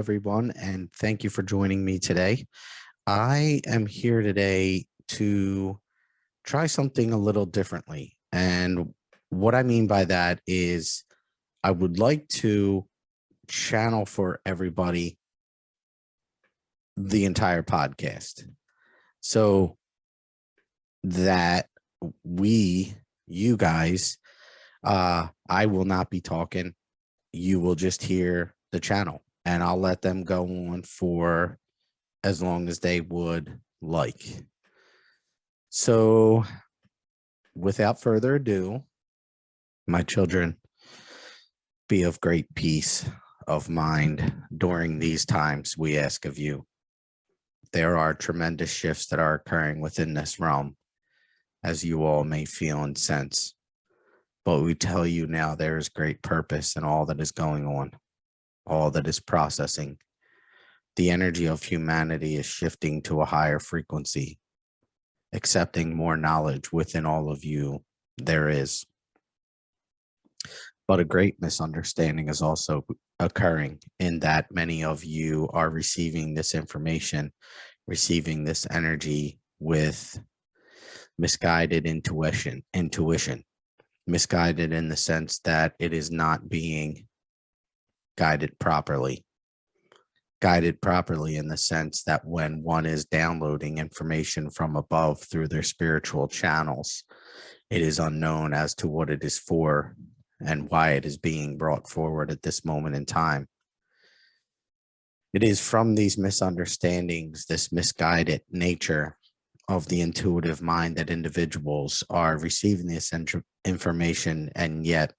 everyone, and thank you for joining me today. I am here today to try something a little differently. And what I mean by that is I would like to channel for everybody the entire podcast so that you guys, I will not be talking. You will just hear the channel, and I'll let them go on for as long as they would like. So without further ado, my children, be of great peace of mind during these times we ask of you. There are tremendous shifts that are occurring within this realm, as you all may feel and sense. But we tell you now there is great purpose in all that is going on, all that is processing. The energy of humanity is shifting to a higher frequency, accepting more knowledge within all of you there is. But a great misunderstanding is also occurring in that many of you are receiving this information, receiving this energy with misguided intuition, misguided in the sense that it is not being guided properly in the sense that when one is downloading information from above through their spiritual channels, it is unknown as to what it is for and why it is being brought forward at this moment in time. It is from these misunderstandings, this misguided nature of the intuitive mind, that individuals are receiving this information, and yet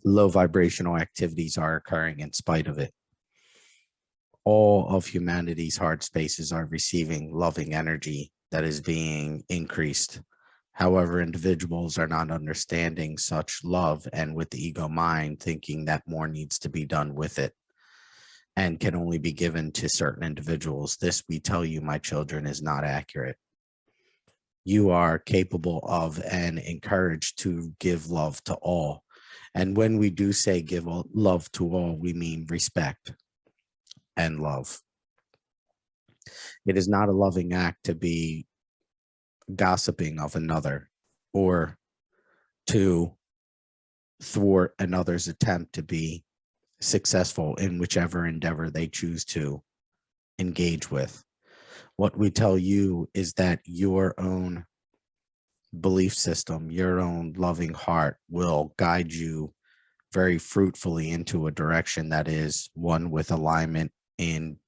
low vibrational activities are occurring in spite of it. All of humanity's heart spaces are receiving loving energy that is being increased. However, individuals are not understanding such love, and with the ego mind thinking that more needs to be done with it and can only be given to certain individuals. This, we tell you, my children, is not accurate. You are capable of and encouraged to give love to all. And when we do say give love to all, we mean respect and love. It is not a loving act to be gossiping of another or to thwart another's attempt to be successful in whichever endeavor they choose to engage with. What we tell you is that your own belief system, your own loving heart will guide you very fruitfully into a direction that is one with alignment in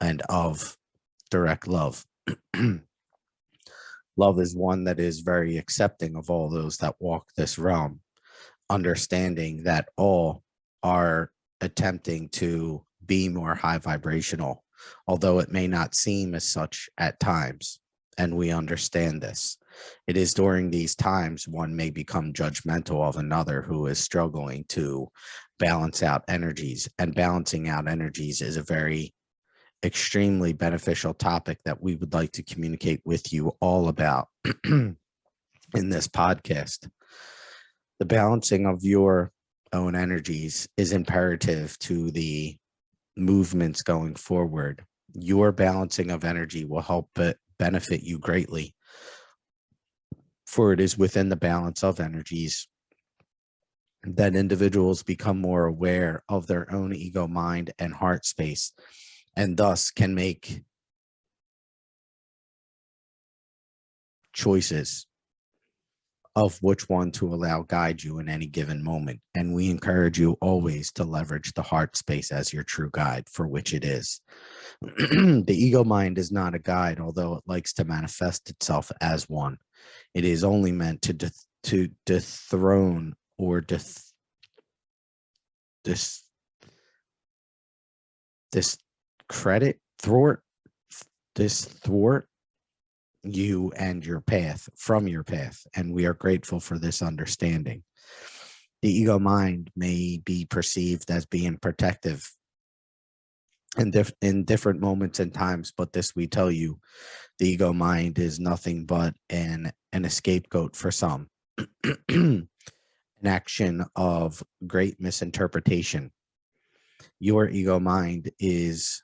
and of direct love. Love is one that is very accepting of all those that walk this realm, understanding that all are attempting to be more high vibrational, although it may not seem as such at times. And we understand this. It is during these times one may become judgmental of another who is struggling to balance out energies, and balancing out energies is a very extremely beneficial topic that we would like to communicate with you all about in this podcast. The balancing of your own energies is imperative to the movements going forward. Your balancing of energy will help benefit you greatly, for it is within the balance of energies that individuals become more aware of their own ego, mind, and heart space, and thus can make choices of which one to allow guide you in any given moment. And we encourage you always to leverage the heart space as your true guide, for which it is. The ego mind is not a guide, although it likes to manifest itself as one. It is only meant to dethrone or thwart you and your path from your path. And we are grateful for this understanding. The ego mind may be perceived as being protective in different moments and times, but this, we tell you, the ego mind is nothing but an scapegoat for some. An action of great misinterpretation Your ego mind is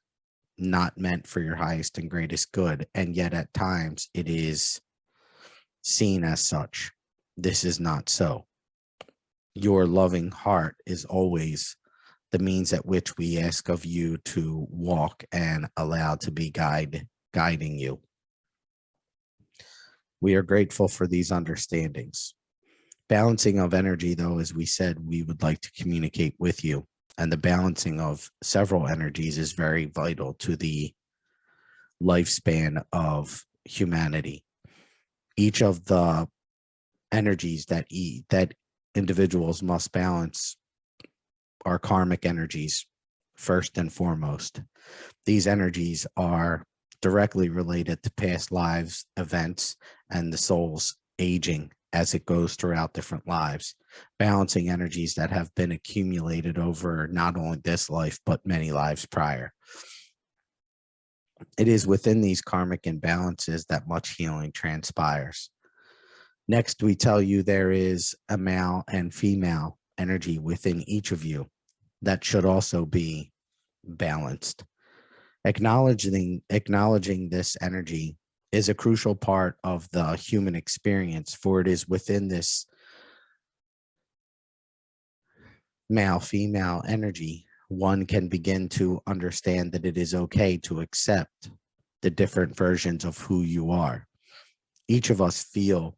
not meant for your highest and greatest good, and yet at times it is seen as such. This is not so. Your loving heart is always the means at which we ask of you to walk and allow to be guiding you. We are grateful for these understandings. Balancing of energy, though, as we said, we would like to communicate with you. And the balancing of several energies is very vital to the lifespan of humanity. Each of the energies that individuals must balance are karmic energies, first and foremost. These energies are directly related to past lives, events, and the soul's aging as it goes throughout different lives, balancing energies that have been accumulated over not only this life, but many lives prior. It is within these karmic imbalances that much healing transpires. Next, we tell you there is a male and female energy within each of you that should also be balanced. Acknowledging this energy is a crucial part of the human experience, for it is within this male-female energy one can begin to understand that it is okay to accept the different versions of who you are. Each of us feel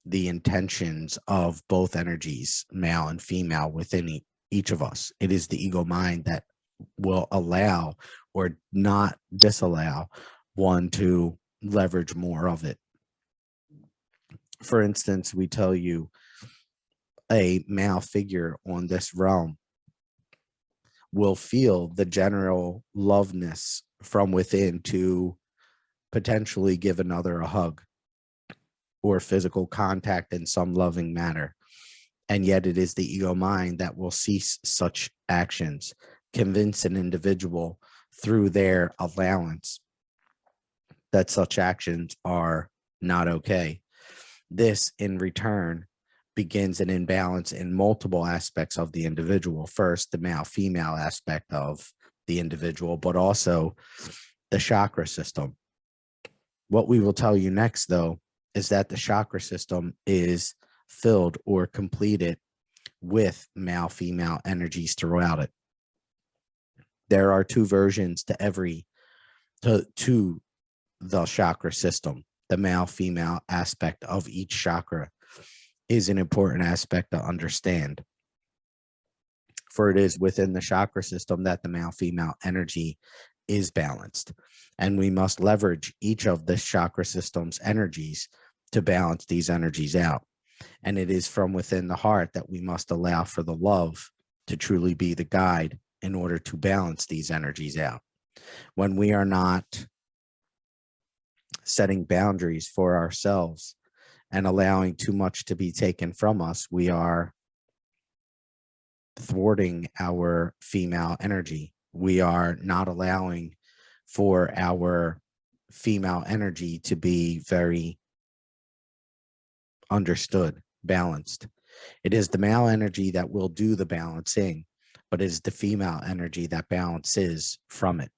the intentions of both energies, male and female, within each of us. It is the ego mind that will allow or not disallow one to leverage more of it. For instance, we tell you a male figure on this realm will feel the general loveness from within to potentially give another a hug or physical contact in some loving manner. And yet it is the ego mind that will cease such actions, convince an individual through their allowance that such actions are not okay. This, in return, begins an imbalance in multiple aspects of the individual. First, the male-female aspect of the individual, but also the chakra system. What we will tell you next, though, is that the chakra system is filled or completed with male-female energies throughout it. There are two versions to the chakra system. The male-female aspect of each chakra is an important aspect to understand, for it is within the chakra system that the male-female energy is balanced, and we must leverage each of the chakra system's energies to balance these energies out. And it is from within the heart that we must allow for the love to truly be the guide in order to balance these energies out. When we are not setting boundaries for ourselves and allowing too much to be taken from us, we are thwarting our female energy. We are not allowing for our female energy to be very understood, balanced. It is the male energy that will do the balancing, but it is the female energy that balances from it.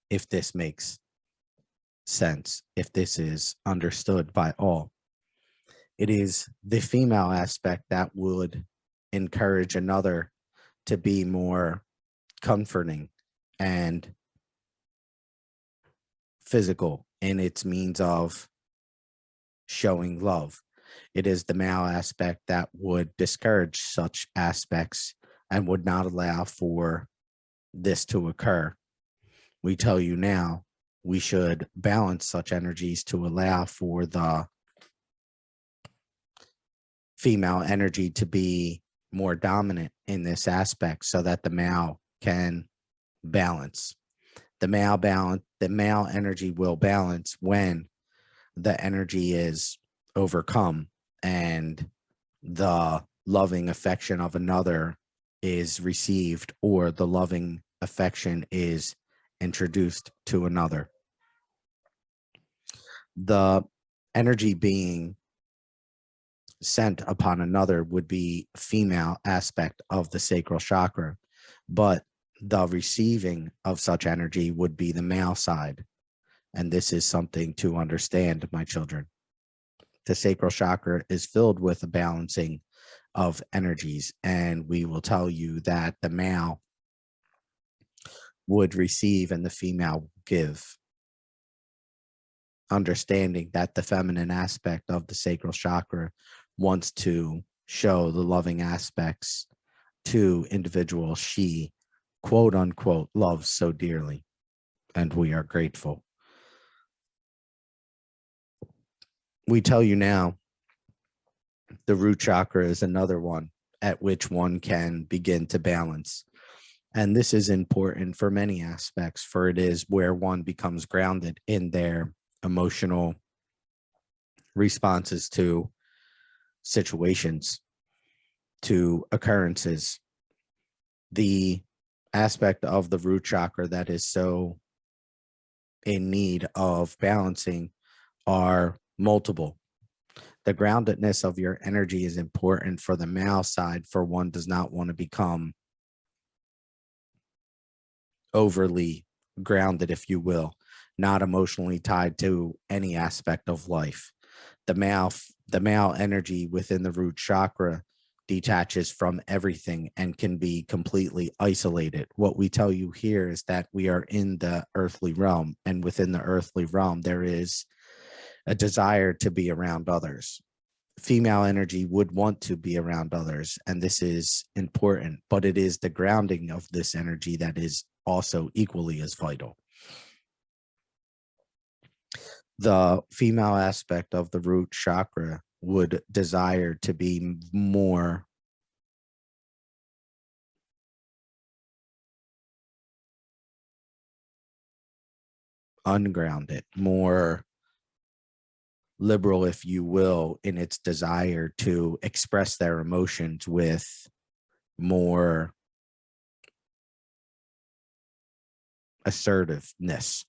If this makes sense, if this is understood by all, it is the female aspect that would encourage another to be more comforting and physical in its means of showing love. It is the male aspect that would discourage such aspects and would not allow for this to occur. We tell you now, we should balance such energies to allow for the female energy to be more dominant in this aspect so that the male can balance. The male energy will balance when the energy is overcome and the loving affection of another is received, or the loving affection is introduced to another. The energy being sent upon another would be female aspect of the sacral chakra. but the receiving of such energy would be the male side. And this is something to understand, my children. The sacral chakra is filled with a balancing of energies, and we will tell you that the male would receive and the female will give. Understanding that the feminine aspect of the sacral chakra wants to show the loving aspects to individuals she, quote unquote, loves so dearly. And we are grateful. We tell you now, the root chakra is another one at which one can begin to balance. And this is important for many aspects, for it is where one becomes grounded in their emotional responses to situations, to occurrences. The aspect of the root chakra that is so in need of balancing are multiple. The groundedness of your energy is important for the male side, for one does not want to become overly grounded, if you will, not emotionally tied to any aspect of life. The male energy within the root chakra detaches from everything and can be completely isolated. What we tell you here is that we are in the earthly realm, and within the earthly realm, there is a desire to be around others. Female energy would want to be around others, and this is important, but it is the grounding of this energy that is also equally as vital. The female aspect of the root chakra would desire to be more ungrounded, more liberal, if you will, in its desire to express their emotions with more assertiveness,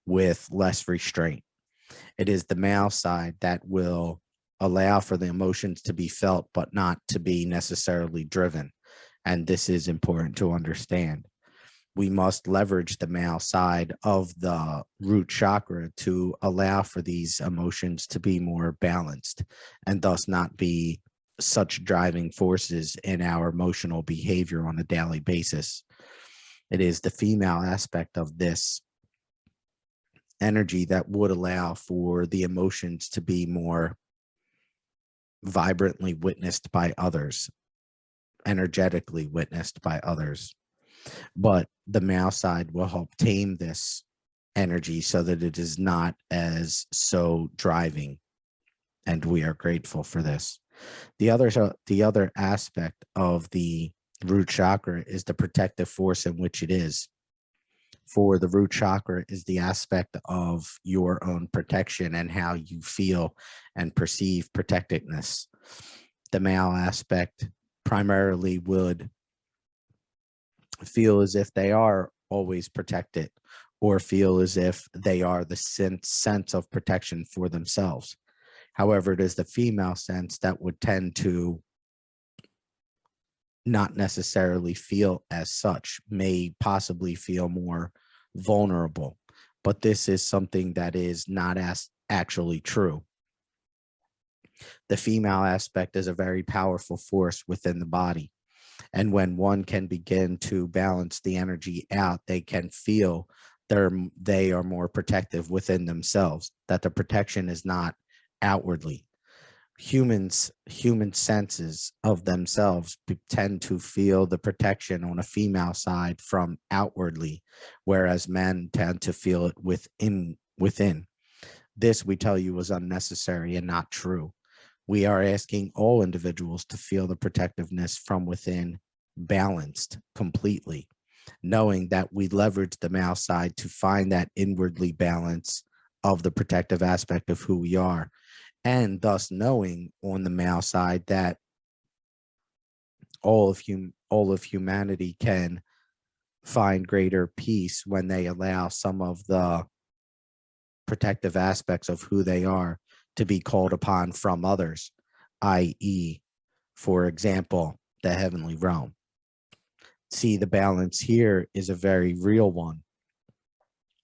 with less restraint. It is the male side that will allow for the emotions to be felt, but not to be necessarily driven. And this is important to understand. We must leverage the male side of the root chakra to allow for these emotions to be more balanced and thus not be such driving forces in our emotional behavior on a daily basis. It is the female aspect of this energy that would allow for the emotions to be more vibrantly witnessed by others, energetically witnessed by others. But the male side will help tame this energy so that it is not as so driving. And we are grateful for this. The other aspect of the root chakra is the protective force in which it is. For the root chakra is the aspect of your own protection and how you feel and perceive protectedness. The male aspect primarily would feel as if they are always protected, or feel as if they are the sense of protection for themselves. However, it is the female sense that would tend to not necessarily feel as such, may possibly feel more vulnerable. But this is something that is not as actually true. The female aspect is a very powerful force within the body. And when one can begin to balance the energy out, they can feel they are more protective within themselves, that the protection is not outwardly. Human senses of themselves tend to feel the protection on a female side from outwardly, whereas men tend to feel it within. This, we tell you, is unnecessary and not true. We are asking all individuals to feel the protectiveness from within, balanced completely, knowing that we leverage the male side to find that inwardly balance of the protective aspect of who we are, and thus knowing on the male side that all of humanity can find greater peace when they allow some of the protective aspects of who they are to be called upon from others, i.e., for example, the heavenly realm. See, the balance here is a very real one,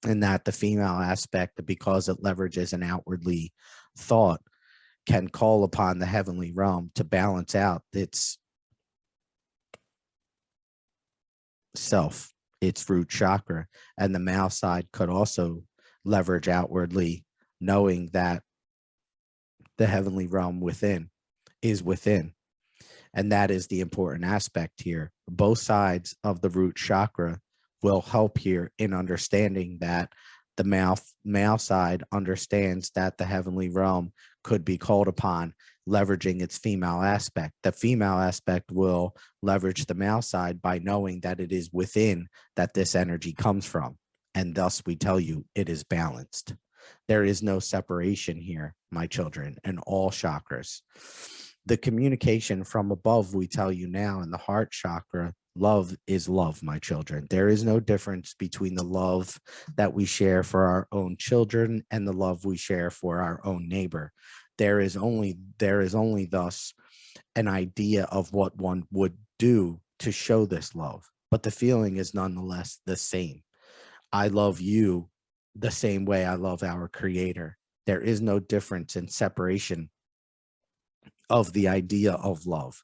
in that the female aspect, because it leverages an outwardly thought, can call upon the heavenly realm to balance out its self, its root chakra. And the male side could also leverage outwardly, knowing that the heavenly realm within is within. And that is the important aspect here. Both sides of the root chakra will help here in understanding that the male side understands that the heavenly realm could be called upon, leveraging its female aspect. The female aspect will leverage the male side by knowing that it is within that this energy comes from. And thus we tell you it is balanced. There is no separation here, my children, in all chakras. The communication from above, we tell you now, in the heart chakra, love is love, my children. There is no difference between the love that we share for our own children and the love we share for our own neighbor. There is only thus an idea of what one would do to show this love, but the feeling is nonetheless the same. I love you the same way I love our creator. There is no difference in separation of the idea of love.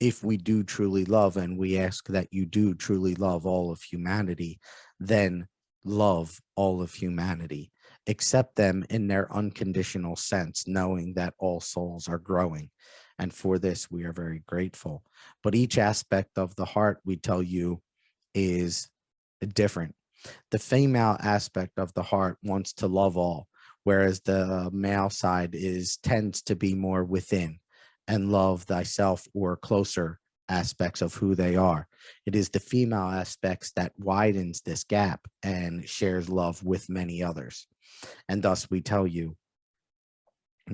If we do truly love, and we ask that you do truly love all of humanity, then love all of humanity. Accept them in their unconditional sense, knowing that all souls are growing. And for this, we are very grateful. But each aspect of the heart, we tell you, is different. The female aspect of the heart wants to love all, whereas the male side tends to be more within and love thyself, or closer aspects of who they are. It is the female aspects that widens this gap and shares love with many others. And thus we tell you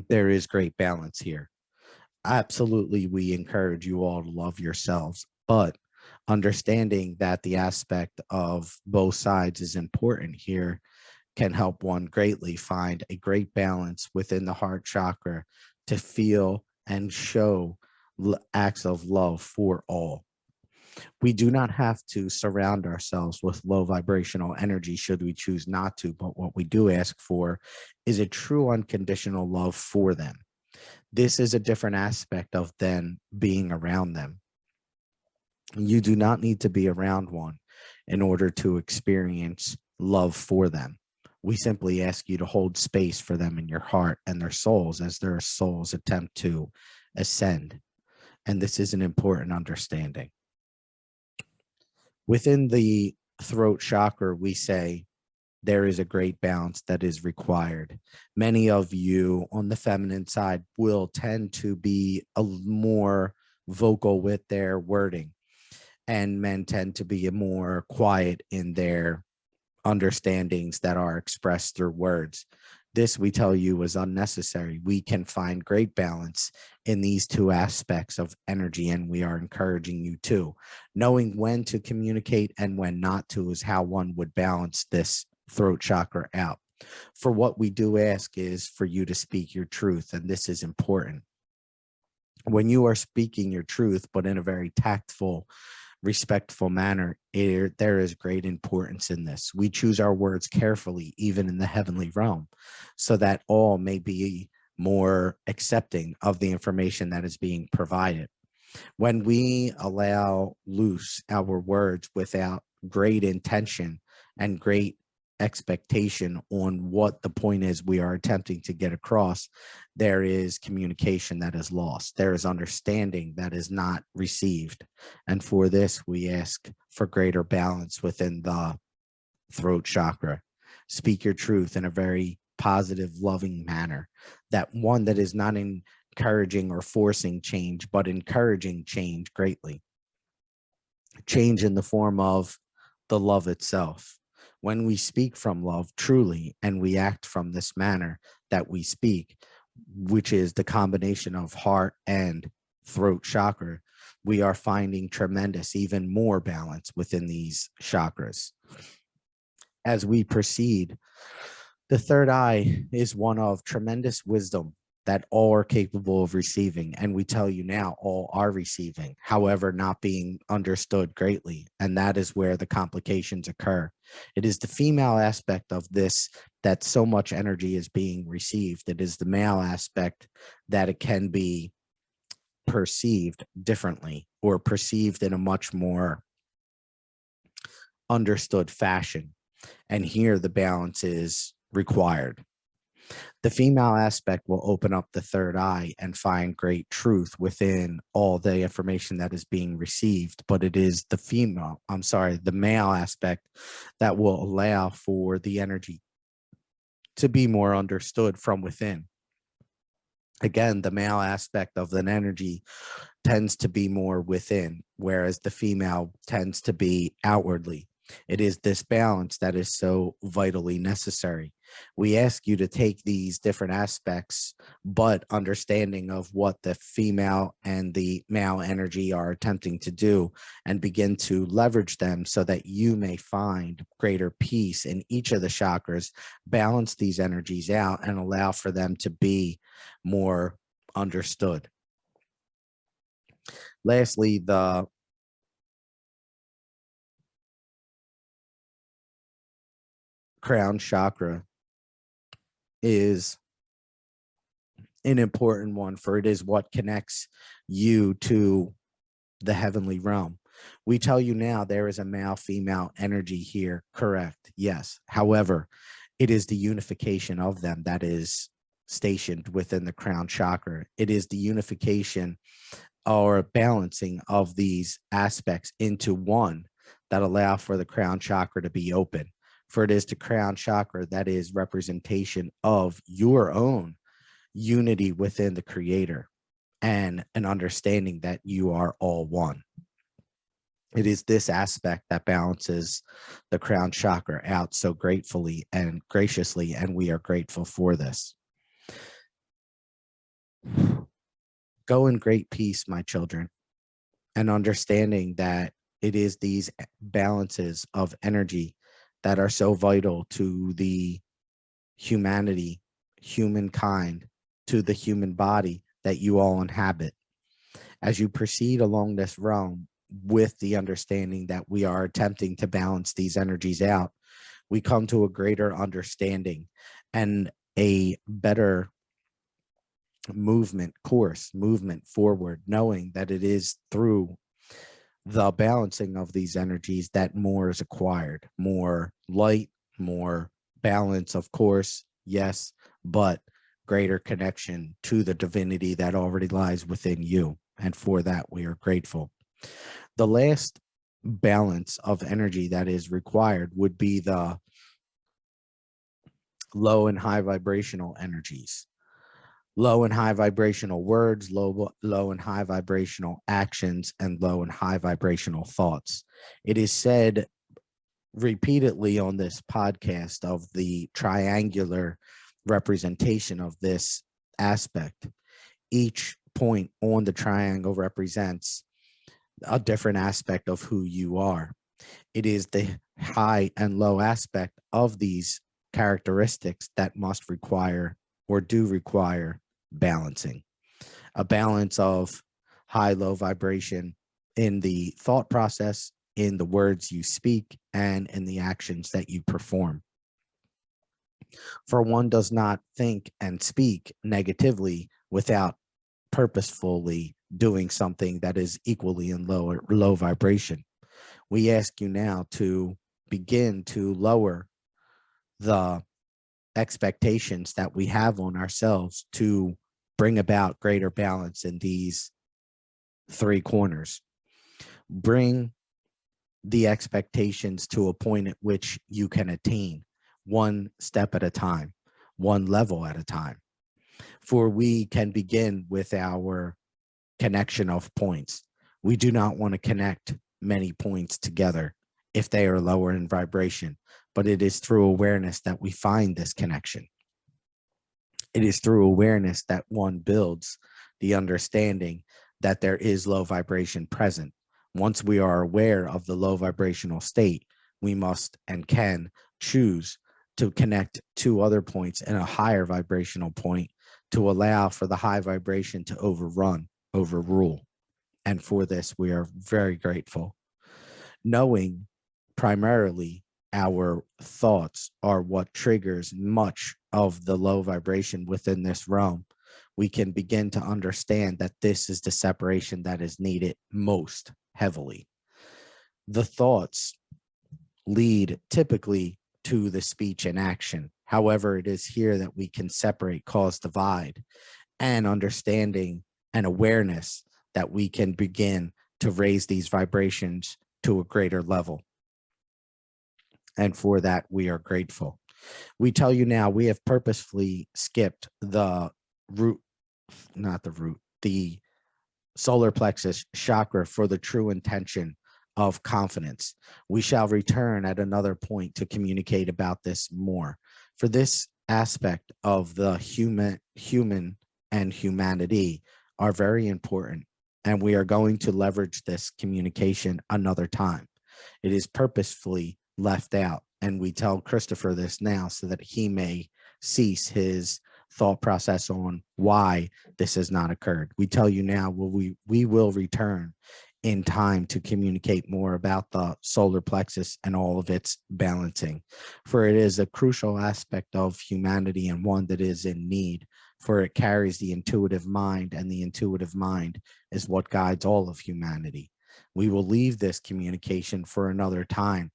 there is great balance here. Absolutely, we encourage you all to love yourselves, but understanding that the aspect of both sides is important here can help one greatly find a great balance within the heart chakra to feel and show acts of love for all. We do not have to surround ourselves with low vibrational energy should we choose not to, but what we do ask for is a true unconditional love for them. This is a different aspect of then being around them. You do not need to be around one in order to experience love for them. We simply ask you to hold space for them in your heart and their souls as their souls attempt to ascend. And this is an important understanding. Within the throat chakra, we say there is a great balance that is required. Many of you on the feminine side will tend to be a more vocal with their wording, and men tend to be more quiet in their understandings that are expressed through words. This, we tell you, is unnecessary. We can find great balance in these two aspects of energy, and we are encouraging you to. Knowing when to communicate and when not to is how one would balance this throat chakra out. For what we do ask is for you to speak your truth, and this is important. When you are speaking your truth, but in a very tactful, respectful manner, there is great importance in this. We choose our words carefully, even in the heavenly realm, so that all may be more accepting of the information that is being provided. When we allow loose our words without great intention and great expectation on what the point is we are attempting to get across, there is communication that is lost. There is understanding that is not received. And for this, we ask for greater balance within the throat chakra. Speak your truth in a very positive, loving manner. That one that is not encouraging or forcing change, but encouraging change greatly. Change in the form of the love itself. When we speak from love truly, and we act from this manner that we speak, which is the combination of heart and throat chakra, we are finding tremendous, even more balance within these chakras. As we proceed, the third eye is one of tremendous wisdom that all are capable of receiving. And we tell you now, all are receiving, however, not being understood greatly. And that is where the complications occur. It is the female aspect of this that so much energy is being received. It is the male aspect that it can be perceived differently or perceived in a much more understood fashion. And here the balance is required. The female aspect will open up the third eye and find great truth within all the information that is being received. But it is the male aspect that will allow for the energy to be more understood from within. Again, the male aspect of an energy tends to be more within, whereas the female tends to be outwardly. It is this balance that is so vitally necessary. We ask you to take these different aspects, but understanding of what the female and the male energy are attempting to do, and begin to leverage them so that you may find greater peace in each of the chakras, balance these energies out, and allow for them to be more understood. Lastly, the crown chakra is an important one, for it is what connects you to the heavenly realm. We tell you now there is a male-female energy here, correct? Yes. However, it is the unification of them that is stationed within the crown chakra. It is the unification or balancing of these aspects into one that allow for the crown chakra to be open. For it is the crown chakra that is representation of your own unity within the creator and an understanding that you are all one. It is this aspect that balances the crown chakra out so gratefully and graciously, and we are grateful for this. Go in great peace, my children, and understanding that it is these balances of energy that are so vital to the humanity, humankind, to the human body that you all inhabit. As you proceed along this realm with the understanding that we are attempting to balance these energies out, we come to a greater understanding and a better movement forward, knowing that it is through the balancing of these energies that more is acquired, more light, more balance, of course, yes, but greater connection to the divinity that already lies within you. And for that, we are grateful. The last balance of energy that is required would be the low and high vibrational energies. Low and high vibrational words, low and high vibrational actions, and low and high vibrational thoughts. It is said repeatedly on this podcast of the triangular representation of this aspect. Each point on the triangle represents a different aspect of who you are. It is the high and low aspect of these characteristics that must require or do require balancing. A balance of high-low vibration in the thought process, in the words you speak, and in the actions that you perform. For one does not think and speak negatively without purposefully doing something that is equally in low vibration. We ask you now to begin to lower the expectations that we have on ourselves to bring about greater balance in these three corners. Bring the expectations to a point at which you can attain, one step at a time, one level at a time. For we can begin with our connection of points. We do not want to connect many points together if they are lower in vibration, but it is through awareness that we find this connection. It is through awareness that one builds the understanding that there is low vibration present. Once we are aware of the low vibrational state, we must and can choose to connect to other points in a higher vibrational point to allow for the high vibration to overrule. And for this, we are very grateful, knowing primarily our thoughts are what triggers much of the low vibration within this realm. We can begin to understand that this is the separation that is needed most heavily. The thoughts lead typically to the speech and action. However, it is here that we can separate, cause, divide, and understanding and awareness that we can begin to raise these vibrations to a greater level. And for that, we are grateful. We tell you now, we have purposefully skipped the the solar plexus chakra for the true intention of confidence. We shall return at another point to communicate about this more. For this aspect of the human and humanity are very important, and we are going to leverage this communication another time. It is purposefully left out, and we tell Christopher this now so that he may cease his thought process on why this has not occurred. We tell you now, we will return in time to communicate more about the solar plexus and all of its balancing, for it is a crucial aspect of humanity and one that is in need, for it carries the intuitive mind, and the intuitive mind is what guides all of humanity. We will leave this communication for another time,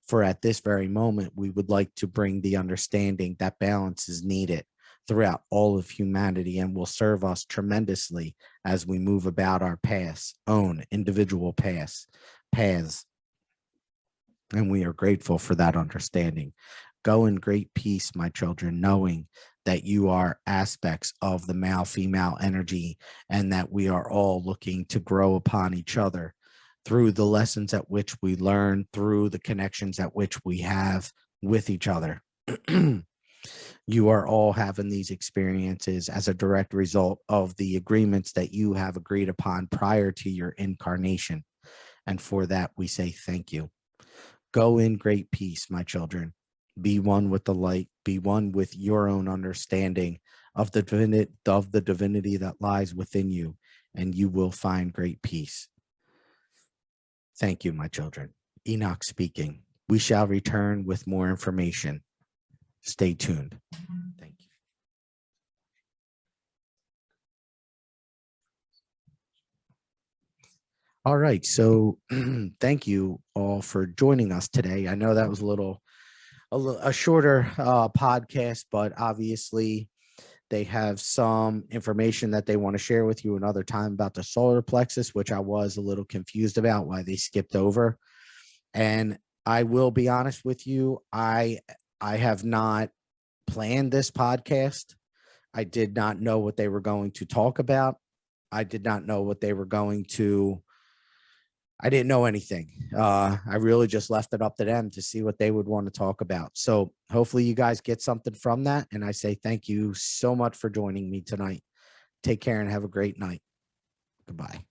for at this very moment, we would like to bring the understanding that balance is needed throughout all of humanity and will serve us tremendously as we move about our own individual paths. And we are grateful for that understanding. Go in great peace, my children, knowing that you are aspects of the male-female energy and that we are all looking to grow upon each other through the lessons at which we learn, through the connections at which we have with each other. You are all having these experiences as a direct result of the agreements that you have agreed upon prior to your incarnation. And for that, we say thank you. Go in great peace, my children. Be one with the light. Be one with your own understanding of the divinity that lies within you, and you will find great peace. Thank you, my children. Enoch speaking. We shall return with more information. Stay tuned. Thank you. All right. So thank you all for joining us today. I know that was a shorter podcast, but obviously they have some information that they want to share with you another time about the solar plexus, which I was a little confused about why they skipped over. And I will be honest with you, I have not planned this podcast. I did not know what they were going to talk about. I did not know what they were going to. I didn't know anything. I really just left it up to them to see what they would want to talk about. So hopefully you guys get something from that. And I say thank you so much for joining me tonight. Take care and have a great night. Goodbye.